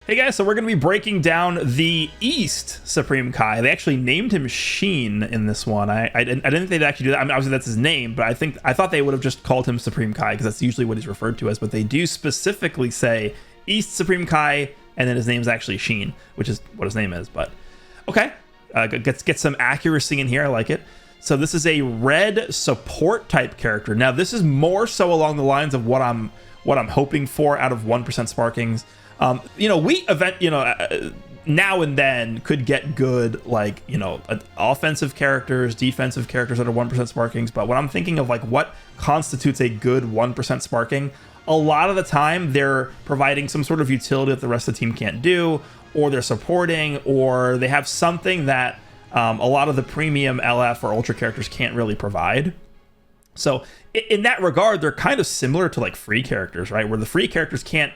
Hey guys, so we're going to be breaking down the East Supreme Kai. They actually named him Sheen in this one. I didn't think they'd actually do that. I mean, obviously that's his name, but I thought they would have just called him Supreme Kai because that's usually what he's referred to as. But they do specifically say East Supreme Kai, and then his name's actually Sheen, which is what his name is. But okay, get some accuracy in here. I like it. So this is a red support type character. Now this is more so along the lines of what I'm hoping for out of 1% Sparkings. Now and then could get good, like, offensive characters, defensive characters that are 1% Sparkings. But when I'm thinking of like what constitutes a good 1% Sparking, a lot of the time they're providing some sort of utility that the rest of the team can't do, or they're supporting, or they have something that a lot of the premium LF or Ultra characters can't really provide. So in that regard, they're kind of similar to like free characters, right? Where the free characters can't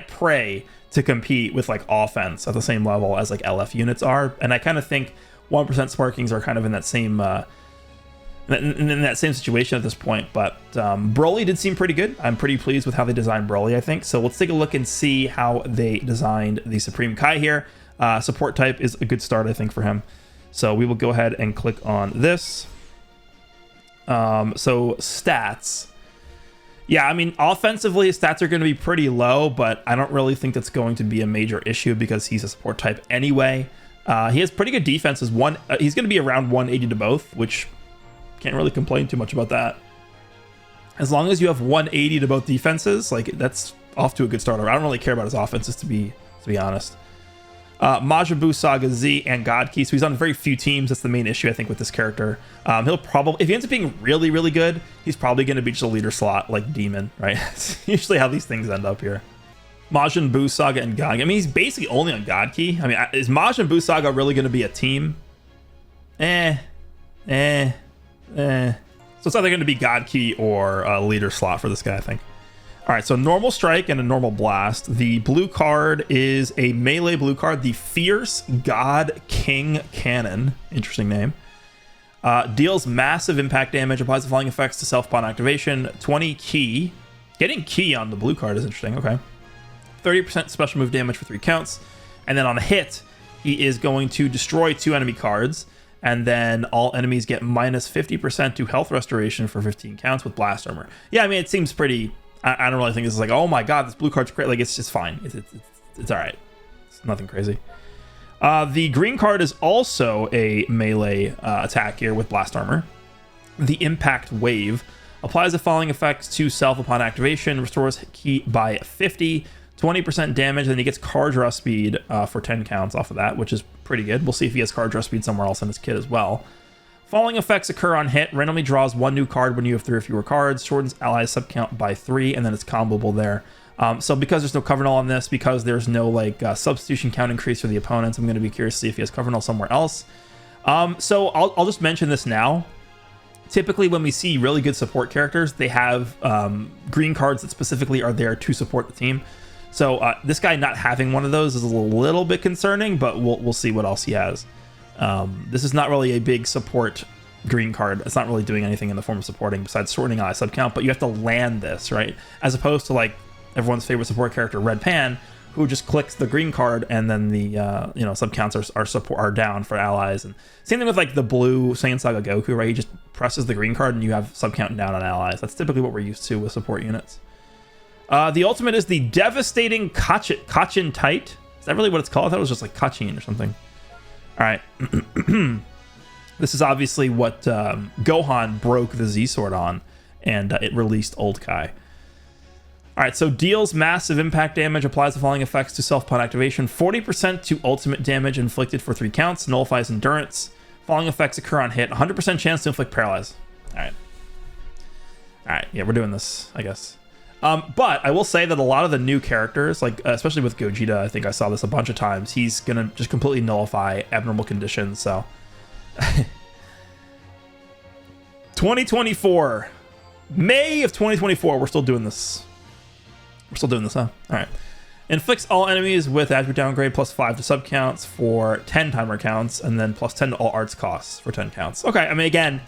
pray to compete with like offense at the same level as like LF units are. And I kind of think 1% Sparkings are kind of in that same in that same situation at this point. But Broly did seem pretty good. I'm pretty pleased with how they designed Broly, I think. So let's take a look and see how they designed the Supreme Kai here. Support type is a good start, I think, for him. So we will go ahead and click on this. So stats. Yeah, I mean, offensively, his stats are going to be pretty low, but I don't really think that's going to be a major issue because he's a support type anyway. He has pretty good defenses. He's going to be around 180 to both, which can't really complain too much about that. As long as you have 180 to both defenses, like, that's off to a good start. I don't really care about his offenses, to be honest. Majin Buu Saga Z and God Key. So he's on very few teams. That's the main issue, I think, with this character. He'll probably, if he ends up being really, really good, he's probably going to be just a leader slot like Demon, right? That's usually how these things end up here. Majin Buu Saga and God. I mean, he's basically only on God Key. I mean, is Majin Buu Saga really going to be a team? So it's either going to be God Key or a leader slot for this guy, I think. All right, so normal strike and a normal blast. The blue card is a melee blue card, the Fierce God King Cannon. Interesting name. Deals massive impact damage, applies the following effects to self-spawn activation. 20 key. Getting key on the blue card is interesting. Okay. 30% special move damage for 3 counts. And then on a hit, he is going to destroy 2 enemy cards. And then all enemies get minus 50% to health restoration for 15 counts with blast armor. Yeah, I mean, it seems pretty... I don't really think this is like, oh my god, this blue card's great. Like, it's just fine. It's all right. It's nothing crazy. The green card is also a melee attack here with blast armor. The Impact Wave applies the following effects to self upon activation, restores key by 50, 20% damage, and then he gets card draw speed for 10 counts off of that, which is pretty good. We'll see if he has card draw speed somewhere else in his kit as well. Following effects occur on hit. Randomly draws 1 new card when you have 3 or fewer cards. Shortens allies subcount by 3, and then it's comboable there. So because there's no cover null on this, because there's no like substitution count increase for the opponents, I'm going to be curious to see if he has cover null somewhere else. So I'll just mention this now. Typically, when we see really good support characters, they have green cards that specifically are there to support the team. So this guy not having one of those is a little bit concerning, but we'll see what else he has. This is not really a big support green card. It's not really doing anything in the form of supporting besides shortening ally subcount, but you have to land this, right? As opposed to like everyone's favorite support character, Red Pan, who just clicks the green card and then the subcounts are down for allies. And same thing with like the blue Saiyan Saga Goku, right? He just presses the green card and you have subcount down on allies. That's typically what we're used to with support units. The ultimate is the Devastating Kachin Tight. Is that really what it's called? I thought it was just like Kachin or something. All right. This is obviously what Gohan broke the Z-Sword on, and it released Old Kai. All right, so deals massive impact damage, applies the following effects to self-spawn activation. 40% to ultimate damage inflicted for 3 counts, nullifies endurance. Following effects occur on hit. 100% chance to inflict paralyze. All right, yeah, we're doing this, I guess. But I will say that a lot of the new characters, like especially with Gogeta, I think I saw this a bunch of times, he's going to just completely nullify abnormal conditions, so... 2024. May of 2024, we're still doing this. We're still doing this, huh? All right. Inflicts all enemies with attribute downgrade plus 5 to subcounts for 10 timer counts, and then plus 10 to all arts costs for 10 counts. Okay, I mean, again,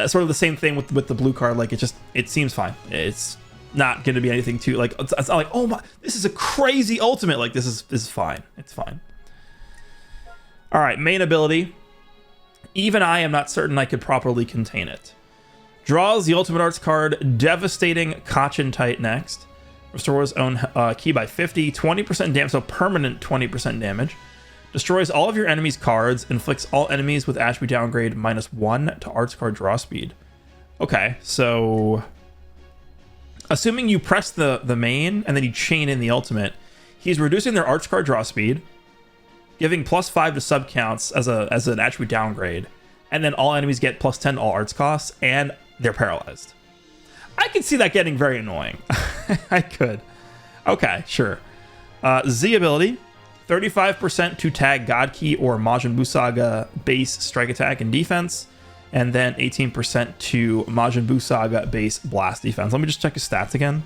sort of the same thing with the blue card. Like, it seems fine. It's not going to be anything too like it's not like, oh my, this is a crazy ultimate. Like this is fine. It's fine. All right, main ability. Even I am not certain I could properly contain it. Draws the ultimate arts card, Devastating Kachin next. Restores own key by 50, 20% damage, so permanent 20% damage. Destroys all of your enemies' cards, inflicts all enemies with attribute downgrade -1 to arts card draw speed. Okay, so assuming you press the main and then you chain in the ultimate, he's reducing their arts card draw speed, giving +5 to sub counts as an attribute downgrade, and then all enemies get +10 to all arts costs, and they're paralyzed. I could see that getting very annoying. I could. Okay, sure. Z ability, 35% to tag God Key or Majin Buu Saga base strike attack and defense, and then 18% to Majin Buu Saga base blast defense. Let me just check his stats again.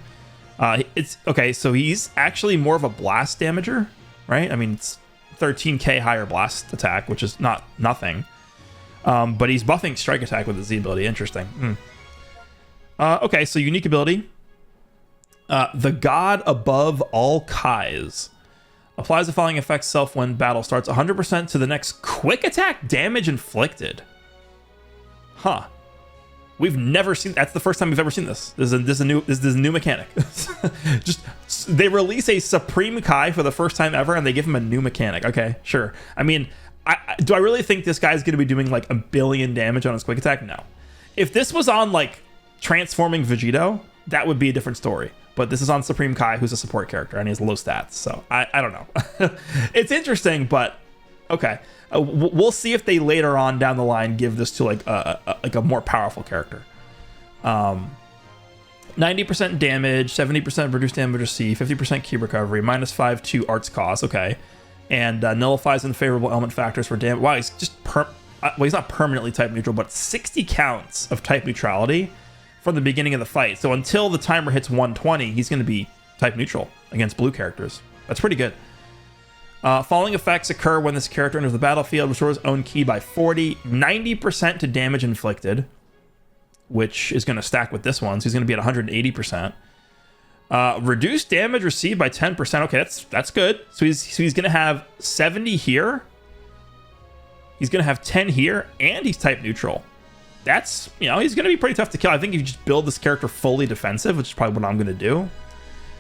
It's okay, so he's actually more of a blast damager, right? I mean, it's 13k higher blast attack, which is not nothing. But he's buffing strike attack with the Z ability. Interesting. Okay, so unique ability. The God Above All Kais applies the following effect self when battle starts: 100% to the next quick attack damage inflicted. Huh. We've never seen. That's the first time we've ever seen this. This is a new mechanic. Just they release a Supreme Kai for the first time ever, and they give him a new mechanic. Okay, sure. I mean, do I really think this guy's going to be doing like 1 billion damage on his quick attack? No. If this was on like Transforming Vegito, that would be a different story. But this is on Supreme Kai, who's a support character, and he has low stats. So I don't know. It's interesting, but okay. We'll see if they later on down the line give this to like a more powerful character. 90% damage, 70% reduced damage received, 50% key recovery, -5 to arts cost. Okay, and nullifies unfavorable element factors for damage. Wow, he's just he's not permanently type neutral, but 60 counts of type neutrality from the beginning of the fight. So until the timer hits 120, he's going to be type neutral against blue characters. That's pretty good. Following effects occur when this character enters the battlefield. Restores own key by 40, 90% to damage inflicted, which is going to stack with this one. So he's going to be at 180%. Reduced damage received by 10%. Okay, that's good. So he's going to have 70 here. He's going to have 10 here, and he's type neutral. That's, he's going to be pretty tough to kill. I think if you just build this character fully defensive, which is probably what I'm going to do,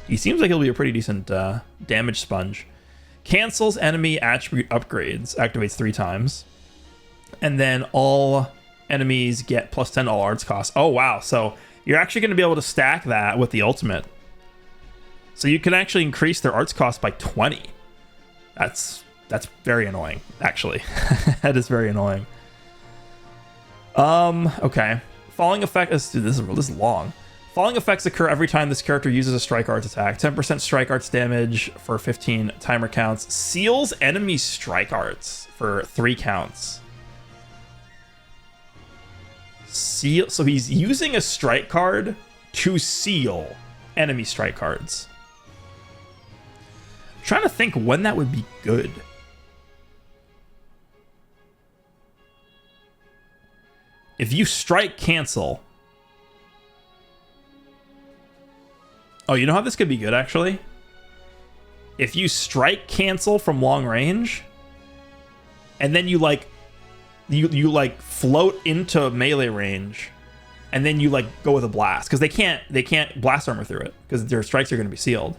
he seems like he'll be a pretty decent damage sponge. Cancels enemy attribute upgrades, activates 3 times. And then all enemies get +10 all arts costs. Oh, wow. So you're actually going to be able to stack that with the ultimate. So you can actually increase their arts cost by 20. That's very annoying, actually. That is very annoying. Okay. Falling effect. This is long. Falling effects occur every time this character uses a strike arts attack. 10% strike arts damage for 15 timer counts. Seals enemy strike arts for 3 counts. So he's using a strike card to seal enemy strike cards. I'm trying to think when that would be good. If you strike cancel. Oh, you know how this could be good, actually? If you strike cancel from long range, and then you float into melee range, and then you go with a blast, because they can't blast armor through it because their strikes are going to be sealed.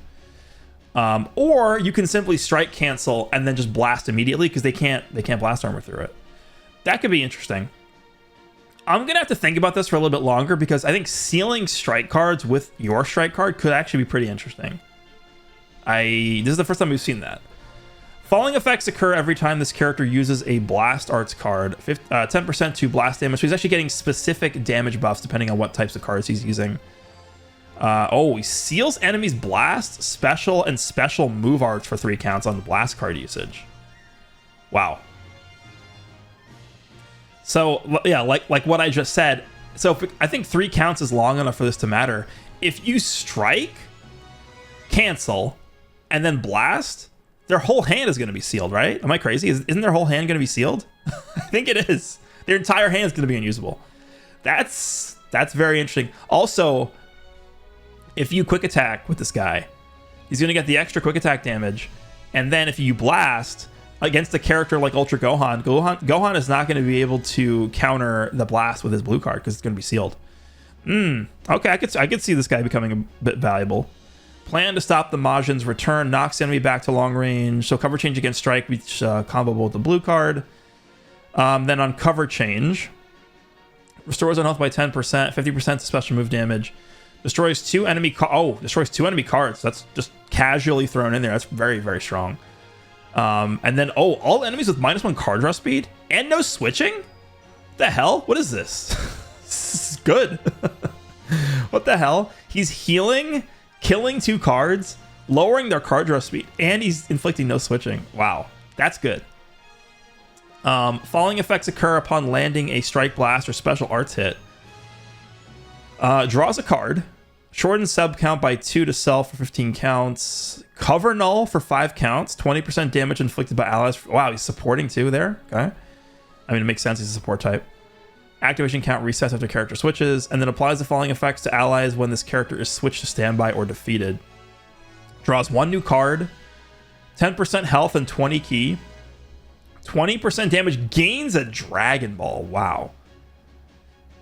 Or you can simply strike cancel and then just blast immediately because they can't blast armor through it. That could be interesting. I'm gonna have to think about this for a little bit longer because I think sealing strike cards with your strike card could actually be pretty interesting. This is the first time we've seen that. Falling effects occur every time this character uses a blast arts card. 10% to blast damage. So he's actually getting specific damage buffs depending on what types of cards he's using. He seals enemies blast, special, and special move arts for 3 counts on the blast card usage. Wow. So, yeah, like what I just said. So I think 3 counts is long enough for this to matter. If you strike, cancel, and then blast, their whole hand is going to be sealed, right? Am I crazy? Isn't their whole hand going to be sealed? I think it is. Their entire hand is going to be unusable. That's very interesting. Also, if you quick attack with this guy, he's going to get the extra quick attack damage. And then if you blast against a character like Ultra Gohan is not going to be able to counter the blast with his blue card because it's going to be sealed. Okay, I could see this guy becoming a bit valuable. Plan to stop the Majin's return, knocks enemy back to long range. So cover change against strike, which comboable with the blue card. Then on cover change, restores on health by 10%, 50% to special move damage. Destroys two enemy cards. That's just casually thrown in there. That's very, very strong. And then, all enemies with -1 card draw speed and no switching? What the hell? What is this? This is good. What the hell? He's healing, killing 2 cards, lowering their card draw speed, and he's inflicting no switching. Wow, that's good. Falling effects occur upon landing a strike blast or special arts hit. Draws a card. Shorten sub count by 2 to self for 15 counts. Cover null for 5 counts. 20% damage inflicted by allies. Wow, he's supporting too there. Okay. I mean, it makes sense. He's a support type. Activation count resets after character switches, and then applies the falling effects to allies when this character is switched to standby or defeated. Draws 1 new card. 10% health and 20 key. 20% damage. Gains a Dragon Ball. Wow.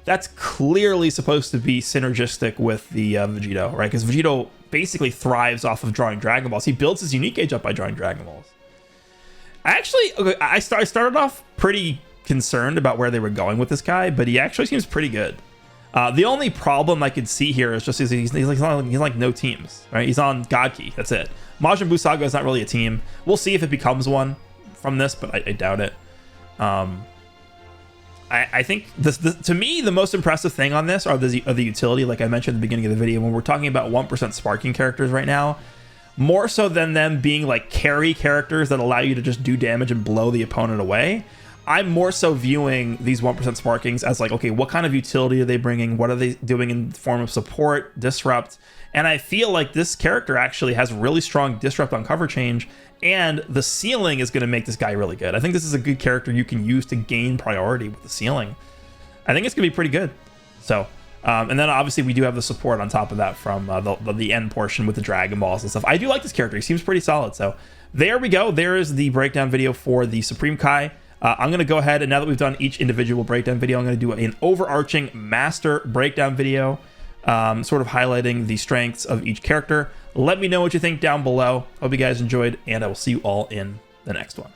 That's clearly supposed to be synergistic with the Vegito, right? Because Vegito basically thrives off of drawing Dragon Balls. He builds his unique gauge up by drawing Dragon Balls. I started off pretty concerned about where they were going with this guy, but he actually seems pretty good. The only problem I could see here is just he's like no teams, right? He's on God Key. That's it. Majin Buu Saga is not really a team. We'll see if it becomes one from this, but I doubt it. I think this to me the most impressive thing on this are the utility, like I mentioned at the beginning of the video, when we're talking about 1% sparking characters right now, more so than them being like carry characters that allow you to just do damage and blow the opponent away. I'm more so viewing these 1% sparkings as like, okay, what kind of utility are they bringing? What are they doing in the form of support, disrupt? And I feel like this character actually has really strong disrupt on cover change, and the ceiling is going to make this guy really good. I think this is a good character you can use to gain priority with the ceiling. I think it's going to be pretty good. So, and then obviously we do have the support on top of that from the end portion with the Dragon Balls and stuff. I do like this character. He seems pretty solid. So there we go. There is the breakdown video for the Supreme Kai. I'm going to go ahead, and now that we've done each individual breakdown video, I'm going to do an overarching master breakdown video, sort of highlighting the strengths of each character. Let me know what you think down below. Hope you guys enjoyed, and I will see you all in the next one.